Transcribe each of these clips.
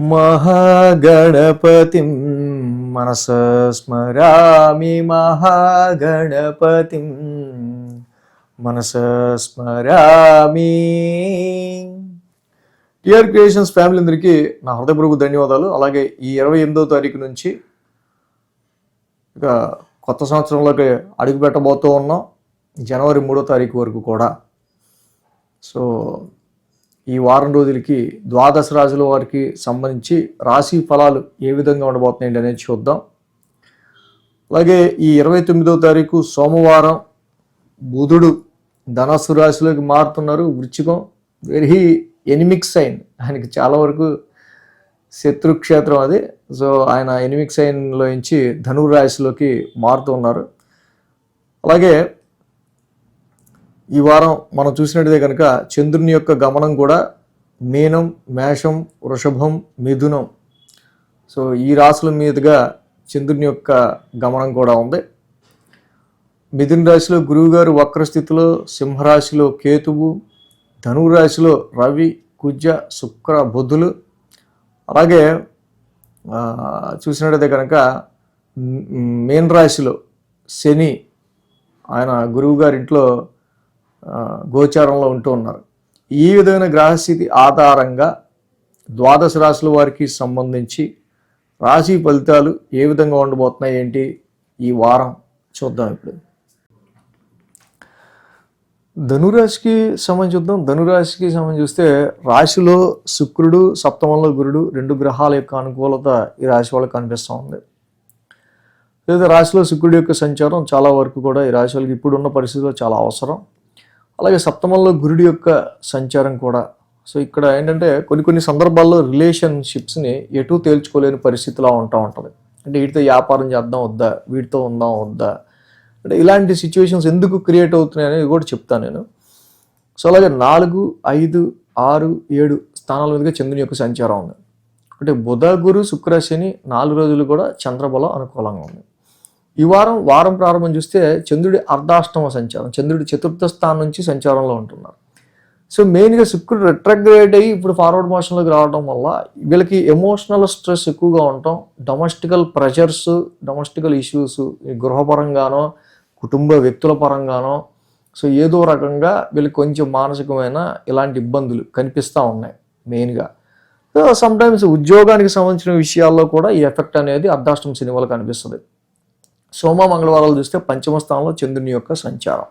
మహాగణపతిం మనసా స్మరామి మహాగణపతిం మనసా స్మరామి. TR creations family అందరికీ నా హృదయపూర్వక ధన్యవాదాలు. అలాగే ఈ 28వ తారీఖు నుంచి ఇక కొత్త సంవత్సరంలోకి అడుగు పెట్టబోతూ ఉన్నాం, జనవరి 3వ తారీఖు వరకు కూడా. సో ఈ వారం రోజులకి ద్వాదశ రాశుల వారికి సంబంధించి రాశి ఫలాలు ఏ విధంగా ఉండబోతున్నాయి అనేది చూద్దాం. అలాగే ఈ 29వ తారీఖు సోమవారం బుధుడు ధనస్సు రాశిలోకి మారుతున్నారు. వృశ్చికం వెరీ ఎనిమిక్ సైన్, ఆయనకి చాలా వరకు శత్రుక్షేత్రం అది. సో ఆయన ఎనిమిక్ సైన్లో నుంచి ధనుర్ రాశిలోకి మారుతూ ఉన్నారు. అలాగే ఈ వారం మనం చూసినట్టుదే కనుక చంద్రుని యొక్క గమనం కూడా మీనం, మేషం, వృషభం, మిథునం, సో ఈ రాశుల మీదుగా చంద్రుని యొక్క గమనం కూడా ఉంది. మిథున రాశిలో గురువు గారు వక్రస్థితిలో, సింహరాశిలో కేతువు, ధనురాశిలో రవి, కుజ, శుక్ర, బుధులు. అలాగే చూసినట్టయితే కనుక మీన రాశిలో శని, ఆయన గురువు గారి ఇంట్లో గోచారంలో ఉంటూ ఉన్నారు. ఈ విధమైన గ్రహస్థితి ఆధారంగా ద్వాదశ రాశుల వారికి సంబంధించి రాశి ఫలితాలు ఏ విధంగా ఉండబోతున్నాయి ఏంటి ఈ వారం చూద్దాం. ఇప్పుడు ధనురాశికి సంబంధించి చూద్దాం. ధనురాశికి సంబంధించి చూస్తే రాశిలో శుక్రుడు, సప్తమంలో గురుడు, 2 గ్రహాల యొక్క అనుకూలత ఈ రాశి వాళ్ళకి కనిపిస్తూ ఉంది. లేదా రాశిలో శుక్రుడి యొక్క సంచారం చాలా వరకు కూడా ఈ రాశి వాళ్ళకి ఇప్పుడున్న పరిస్థితుల్లో చాలా అవసరం. అలాగే సప్తమంలో గురుడి యొక్క సంచారం కూడా. సో ఇక్కడ ఏంటంటే కొన్ని సందర్భాల్లో రిలేషన్షిప్స్ని ఎటు తేల్చుకోలేని పరిస్థితిలో ఉంటుంది. అంటే వీటితో వ్యాపారం చేద్దాం వద్దా, వీటితో ఉందాం వద్దా, అంటే ఇలాంటి సిచ్యువేషన్స్ ఎందుకు క్రియేట్ అవుతున్నాయి అనేది కూడా చెప్తాను నేను. సో అలాగే 4, 5, 6, 7 స్థానాల మీదుగా చంద్రుని యొక్క సంచారం ఉంది. అంటే బుధ, గురు, శుక్ర, శని 4 రోజులు కూడా చంద్రబలం అనుకూలంగా ఉంది. ఈ వారం ప్రారంభం చూస్తే చంద్రుడి అర్ధాష్టమ సంచారం, చంద్రుడి 4వ స్థానం నుంచి సంచారంలో ఉంటున్నారు. సో మెయిన్గా శుక్రుడు రెట్రోగ్రేడ్ అయ్యి ఇప్పుడు ఫార్వర్డ్ మోషన్లోకి రావడం వల్ల వీళ్ళకి ఎమోషనల్ స్ట్రెస్ ఎక్కువగా ఉండటం, డొమెస్టికల్ ప్రెషర్స్, డొమెస్టికల్ ఇష్యూస్, గృహపరంగానో కుటుంబ వ్యక్తుల పరంగానో, సో ఏదో రకంగా వీళ్ళకి కొంచెం మానసికమైన ఇలాంటి ఇబ్బందులు కనిపిస్తూ ఉన్నాయి మెయిన్గా. సో సమ్టైమ్స్ ఉద్యోగానికి సంబంధించిన విషయాల్లో కూడా ఈ ఎఫెక్ట్ అనేది అర్ధాష్టమ శని వల్ల కనిపిస్తుంది. సోమ, మంగళవారాలు చూస్తే పంచమ స్థానంలో చంద్రుని యొక్క సంచారం.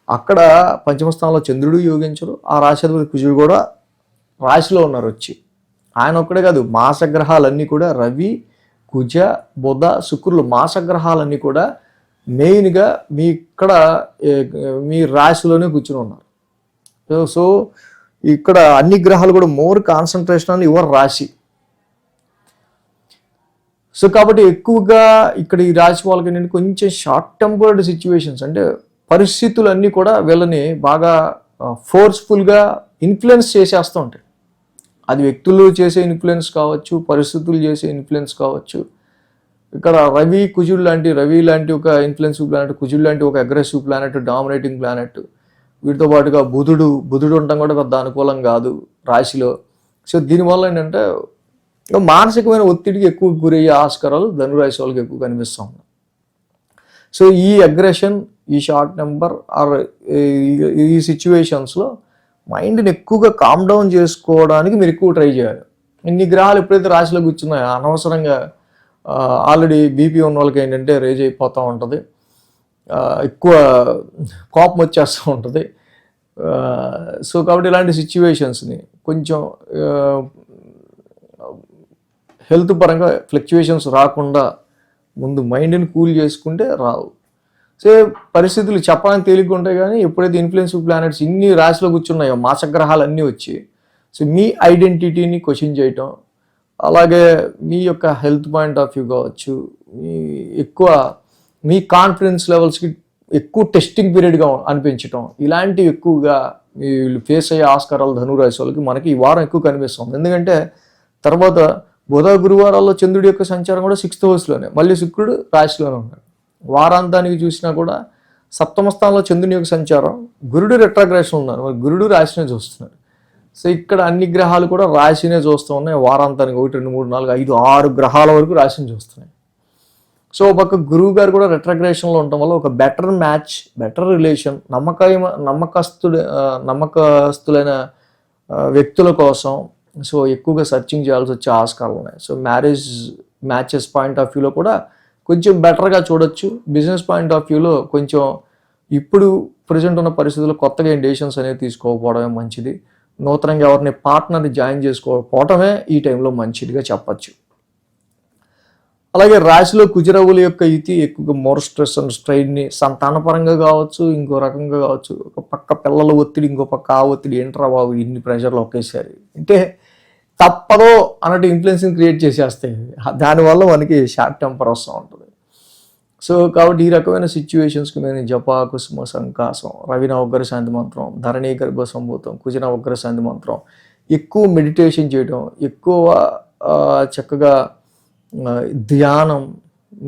అక్కడ పంచమ స్థానంలో చంద్రుడు యోగించరు, ఆ రాశిపతి కుజుడు కూడా రాశిలో ఉన్నారు వచ్చి. ఆయన ఒక్కడే కాదు, మాసగ్రహాలన్నీ కూడా రవి, కుజ, బుధ, శుక్రులు మాసగ్రహాలన్నీ కూడా మెయిన్గా మీ రాశిలోనే కూర్చుని ఉన్నారు. సో ఇక్కడ అన్ని గ్రహాలు కూడా మోర్ కాన్సన్ట్రేషన్ అని యువర్ రాశి. సో కాబట్టి ఎక్కువగా ఇక్కడ ఈ రాశి వాళ్ళకి ఏంటంటే కొంచెం షార్ట్ టెంపర్డ్ సిచ్యువేషన్స్, అంటే పరిస్థితులు అన్నీ కూడా వీళ్ళని బాగా ఫోర్స్ఫుల్గా ఇన్ఫ్లుయెన్స్ చేసేస్తూ ఉంటాయి. అది వ్యక్తులు చేసే ఇన్ఫ్లుయెన్స్ కావచ్చు, పరిస్థితులు చేసే ఇన్ఫ్లుయెన్స్ కావచ్చు. ఇక్కడ రవి లాంటి ఒక ఇన్ఫ్లుయెన్సివ్ ప్లానెట్, కుజుడు లాంటి ఒక అగ్రెసివ్ ప్లానెట్, డామినేటింగ్ ప్లానెట్, వీటితో పాటుగా బుధుడు ఉండటం కూడా పెద్ద అనుకూలం కాదు రాశిలో. సో దీనివల్ల ఏంటంటే మానసికమైన ఒత్తిడికి ఎక్కువ గురయ్యే ఆస్కారాలు ధనురాశి వాళ్ళకి ఎక్కువ కనిపిస్తూ ఉన్నాయి. సో ఈ అగ్రెషన్, ఈ షార్ట్ టెంపర్ ఆర్ ఈ సిచ్యువేషన్స్లో మైండ్ని ఎక్కువగా కామ్ డౌన్ చేసుకోవడానికి మీరు ఎక్కువ ట్రై చేయాలి. ఇన్ని గ్రహాలు ఎప్పుడైతే రాశిలో కూర్చున్నాయో అనవసరంగా ఆల్రెడీ బీపీ ఉన్న వాళ్ళకి ఏంటంటే రేజ్ అయిపోతూ ఉంటుంది, ఎక్కువ కోపం వచ్చేస్తూ ఉంటుంది. సో కాబట్టి ఇలాంటి సిచ్యువేషన్స్ని కొంచెం హెల్త్ పరంగా ఫ్లక్చువేషన్స్ రాకుండా ముందు మైండ్ని కూల్ చేసుకుంటే రావు. సో పరిస్థితులు చెప్పడానికి తేలిగ్గా ఉంటాయి, కానీ ఎప్పుడైతే ఇన్ఫ్లుయెన్సివ్ ప్లానెట్స్ ఇన్ని రాశిలో కూర్చున్నాయో మాసగ్రహాలు అన్నీ వచ్చి, సో మీ ఐడెంటిటీని క్వశ్చన్ చేయటం, అలాగే మీ యొక్క హెల్త్ పాయింట్ ఆఫ్ వ్యూ కావచ్చు, మీ కాన్ఫిడెన్స్ లెవెల్స్కి ఎక్కువ టెస్టింగ్ పీరియడ్గా అనిపించటం, ఇలాంటివి ఎక్కువగా వీళ్ళు ఫేస్ అయ్యే ఆస్కారాలు ధనురాశి వాళ్ళకి మనకి ఈ వారం ఎక్కువ కనిపిస్తుంది. ఎందుకంటే తర్వాత బుధ, గురువారాల్లో చంద్రుడి యొక్క సంచారం కూడా 6th హౌస్లోనే, మళ్ళీ శుక్రుడు రాశిలోనే ఉన్నాడు. వారాంతానికి చూసినా కూడా సప్తమ స్థానంలో చంద్రుని యొక్క సంచారం, గురుడు రెట్రోగ్రేషన్ ఉన్నారు, మరి గురుడు రాశిని చూస్తున్నాడు. సో ఇక్కడ అన్ని గ్రహాలు కూడా రాశినే చూస్తూ ఉన్నాయి. వారాంతానికి 1, 2, 3, 4, 5, 6 గ్రహాల వరకు రాశిని చూస్తున్నాయి. సో పక్క గురువు గారు కూడా రెట్రగ్రేషన్లో ఉండటం వల్ల ఒక బెటర్ మ్యాచ్, బెటర్ రిలేషన్, నమ్మకస్తులైన వ్యక్తుల కోసం సో ఎక్కువగా సర్చింగ్ చేయాల్సి వచ్చే ఆస్కారాలు ఉన్నాయి. సో మ్యాచెస్ పాయింట్ ఆఫ్ వ్యూలో కూడా కొంచెం బెటర్గా చూడొచ్చు. బిజినెస్ పాయింట్ ఆఫ్ వ్యూలో కొంచెం ఇప్పుడు ప్రజెంట్ ఉన్న పరిస్థితుల్లో కొత్తగా డెసిషన్స్ అనేవి తీసుకోకపోవడమే మంచిది. నూతనంగా ఎవరిని పార్ట్నర్ని జాయిన్ చేసుకోకపోవటమే ఈ టైంలో మంచిదిగా చెప్పచ్చు. అలాగే రాశిలో కుజరవుల యొక్క ఇతి ఎక్కువగా మోర్ స్ట్రెస్ అండ్ స్ట్రెయిన్ని సంతానపరంగా కావచ్చు, ఇంకో రకంగా కావచ్చు. ఒక పక్క పిల్లల ఒత్తిడి, ఇంకో పక్క ఆ ఒత్తిడి, ఏంట్రా బాబు ఇన్ని ప్రెషర్లు ఒకేసారి అంటే తప్పదో అన్నట్టు ఇన్ఫ్లుయెన్సింగ్ క్రియేట్ చేసేస్తాయి. దానివల్ల మనకి షార్ట్ టెంపర్ వస్తూ ఉంటుంది. సో కాబట్టి ఈ రకమైన సిచ్యువేషన్స్కి నేను జపా, కుసుమ, సంకాసం, రవి నవగ్రహ శాంతి మంత్రం, ధరణి గర్భ సంభూతం, కుజ నవగ్రహ శాంతి మంత్రం, ఎక్కువ మెడిటేషన్ చేయడం, ఎక్కువ చక్కగా ధ్యానం,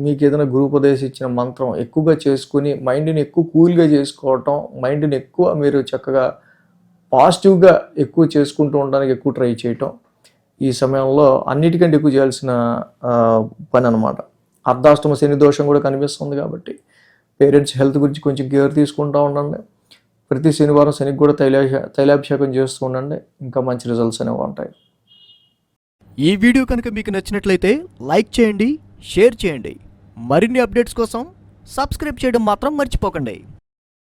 మీకు ఏదైనా గురుపదేశం ఇచ్చిన మంత్రం ఎక్కువగా చేసుకుని మైండ్ని ఎక్కువ కూల్గా చేసుకోవటం, మైండ్ని ఎక్కువ మీరు చక్కగా పాజిటివ్గా ఎక్కువ చేసుకుంటూ ఉండడానికి ఎక్కువ ట్రై చేయటం ఈ సమయంలో అన్నిటికంటే ఎక్కువ చేయాల్సిన పని అనమాట. అర్ధాష్టమ శని దోషం కూడా కనిపిస్తుంది కాబట్టి పేరెంట్స్ హెల్త్ గురించి కొంచెం కేర్ తీసుకుంటూ ఉండండి. ప్రతి శనివారం శనికి కూడా తైలాభిషేకం చేస్తూ ఉండండి. ఇంకా మంచి రిజల్ట్స్ అనేవి ఉంటాయి. ఈ వీడియో కనుక మీకు నచ్చినట్లయితే లైక్ చేయండి, షేర్ చేయండి. మరిన్ని అప్డేట్స్ కోసం సబ్స్క్రైబ్ చేయడం మాత్రం మర్చిపోకండి.